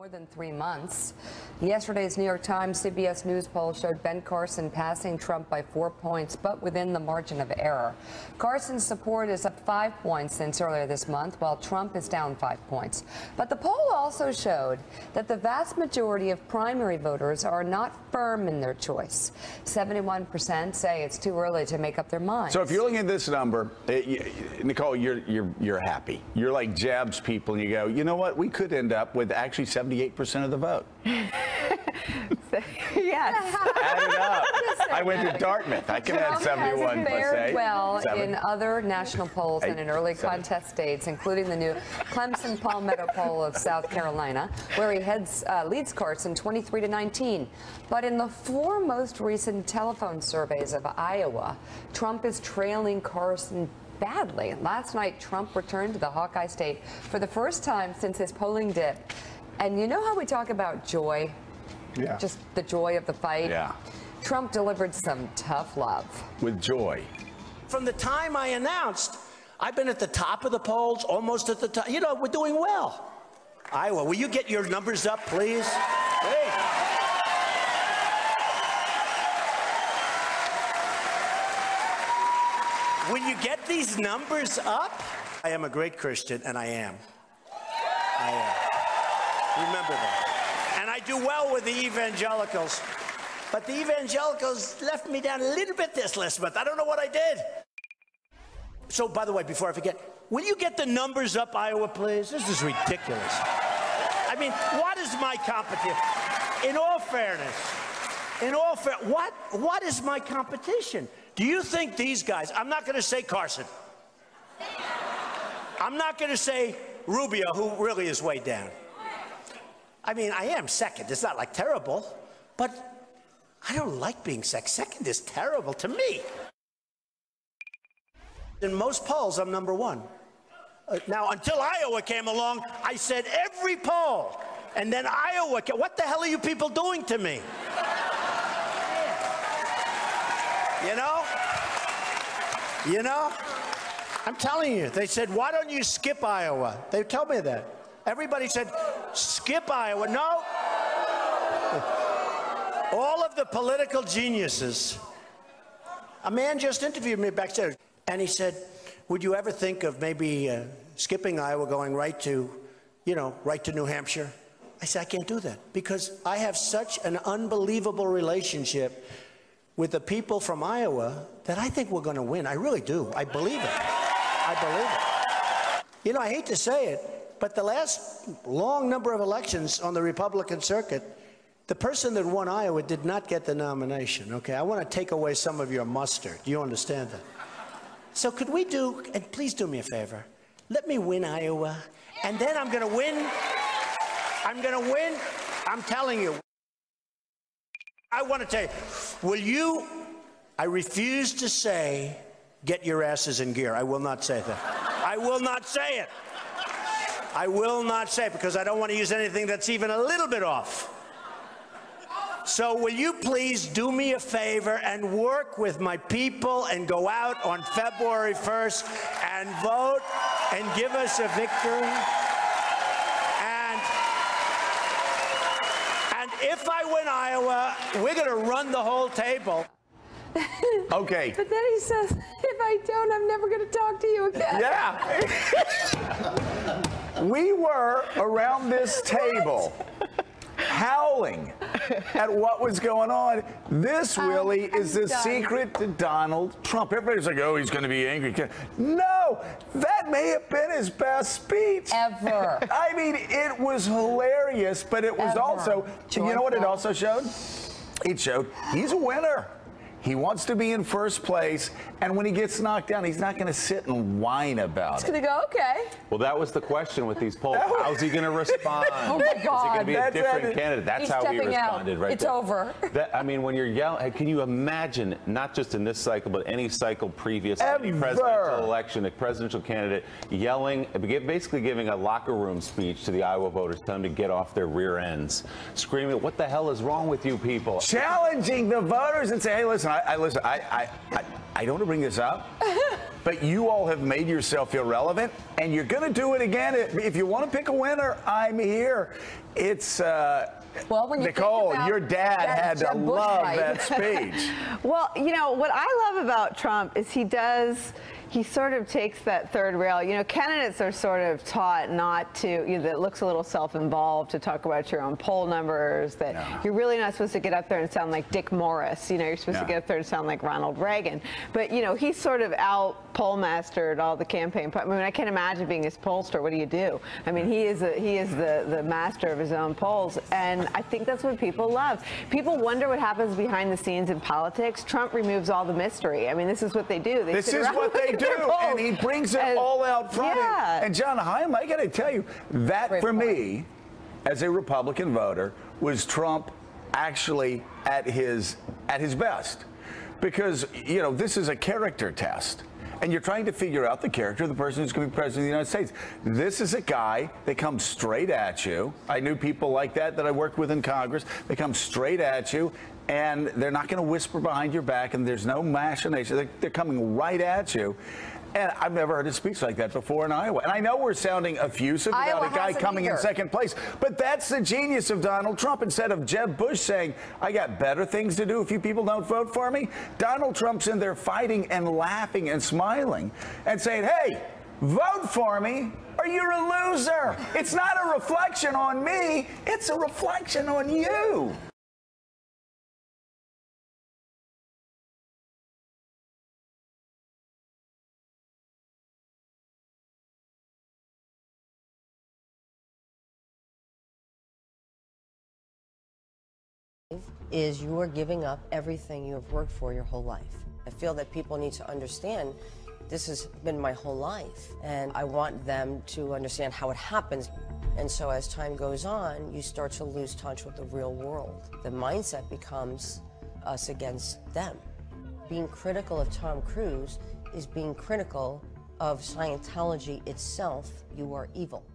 more than 3 months. Yesterday's New York Times CBS News poll showed Ben Carson passing Trump by 4 points, but within the margin of error. Carson's support is up 5 points since earlier this month, while Trump is down 5 points. But the poll also showed that the vast majority of primary voters are not firm in their choice. 71% say it's too early to make up their minds. So if you're looking at this number, Nicole, you're happy. You're like jabs people, and you go, you know what? We could end up with actually 78% of the vote. Yes. Add it up. I went to Dartmouth. I can add 71. Trump has fared well 7. in other national polls and in early 7. contest states, including the new Clemson-Palmetto poll of South Carolina, where he leads Carson 23-19. But in the 4 most recent telephone surveys of Iowa, Trump is trailing Carson badly. Last night, Trump returned to the Hawkeye State for the first time since his polling dip. And you know how we talk about joy? Yeah. Just the joy of the fight? Yeah. Trump delivered some tough love. With joy. From the time I announced, I've been at the top of the polls, almost at the top. You know, we're doing well. Iowa, will you get your numbers up, please? Hey. Will you get these numbers up? I am a great Christian, and I am. I am. Remember that. And I do well with the evangelicals. But the evangelicals left me down a little bit this last month. I don't know what I did. So, by the way, before I forget, will you get the numbers up, Iowa, please? This is ridiculous. I mean, what is my competition? In all fairness, what is my competition? Do you think these guys, I'm not going to say Carson. I'm not going to say Rubio, who really is way down. I mean, I am second. It's not like terrible, but I don't like being second. Second is terrible to me. In most polls, I'm number 1. Now, until Iowa came along, I said every poll. And then Iowa came. What the hell are you people doing to me? You know? You know? I'm telling you. They said, why don't you skip Iowa? They told me that. Everybody said, skip Iowa. No. All of the political geniuses. A man just interviewed me backstage, and he said, would you ever think of maybe skipping Iowa, going right to, right to New Hampshire? I said, I can't do that, because I have such an unbelievable relationship with the people from Iowa that I think we're going to win. I really do. I believe it. I believe it. You know, I hate to say it, but the last long number of elections on the Republican circuit, the person that won Iowa did not get the nomination, okay? I want to take away some of your mustard. Do you understand that? So could we do, and please do me a favor, let me win Iowa, and then I'm going to win. I'm going to win. I'm telling you. I want to tell you, will you, I refuse to say, get your asses in gear. I will not say that. I will not say it. I will not say it, because I don't want to use anything that's even a little bit off. So will you please do me a favor and work with my people and go out on February 1st and vote and give us a victory? And if I win Iowa, we're going to run the whole table. Okay. But then he says, if I don't, I'm never going to talk to you again. Yeah. We were around this table howling at what was going on. This really is the secret to Donald Trump. Everybody's like, oh, he's going to be angry. No, that may have been his best speech ever. I mean, it was hilarious, but it was also, you know what it also showed? It showed he's a winner. He wants to be in first place, and when he gets knocked down, he's not going to sit and whine about it. He's going to go, okay. Well, that was the question with these polls. How's he going to respond? Oh, my God. Is he going to be a different candidate? That's how he responded, right? It's over. I mean, when you're yelling, can you imagine, not just in this cycle, but any cycle previous, any presidential election, a presidential candidate yelling, basically giving a locker room speech to the Iowa voters, telling them to get off their rear ends, screaming, what the hell is wrong with you people? Challenging the voters and say, hey, listen, I don't want to bring this up, but you all have made yourself irrelevant, and you're going to do it again. If you want to pick a winner, I'm here. It's well, when you Nicole, think about your dad had to love that speech. Well, you know, what I love about Trump is he sort of takes that third rail. You know, candidates are sort of taught not to, you know, that looks a little self-involved to talk about your own poll numbers, that you're really not supposed to get up there and sound like Dick Morris. You know, you're supposed to get up there and sound like Ronald Reagan. But, you know, he's sort of out poll-mastered all the campaign. I mean, I can't imagine being his pollster. What do you do? I mean, he is the master of his own polls. And I think that's what people love. People wonder what happens behind the scenes in politics. Trump removes all the mystery. I mean, this is what they do. This is what they do, and he brings it all out front. Yeah. And John Hyam, I got to tell you, that for me, as a Republican voter, was Trump actually at his best. Because, you know, this is a character test. And you're trying to figure out the character of the person who's going to be president of the United States. This is a guy that comes straight at you. I knew people like that I worked with in Congress. They come straight at you, and they're not going to whisper behind your back, and there's no machination. They're coming right at you. And I've never heard a speech like that before in Iowa. And I know we're sounding effusive about a guy coming in second place, but that's the genius of Donald Trump. Instead of Jeb Bush saying, I got better things to do if you people don't vote for me, Donald Trump's in there fighting and laughing and smiling and saying, hey, vote for me or you're a loser. It's not a reflection on me. It's a reflection on you. Is you are giving up everything you have worked for your whole life. I feel that people need to understand this has been my whole life, and I want them to understand how it happens. And so as time goes on, you start to lose touch with the real world. The mindset becomes us against them. Being critical of Tom Cruise is being critical of Scientology itself. You are evil.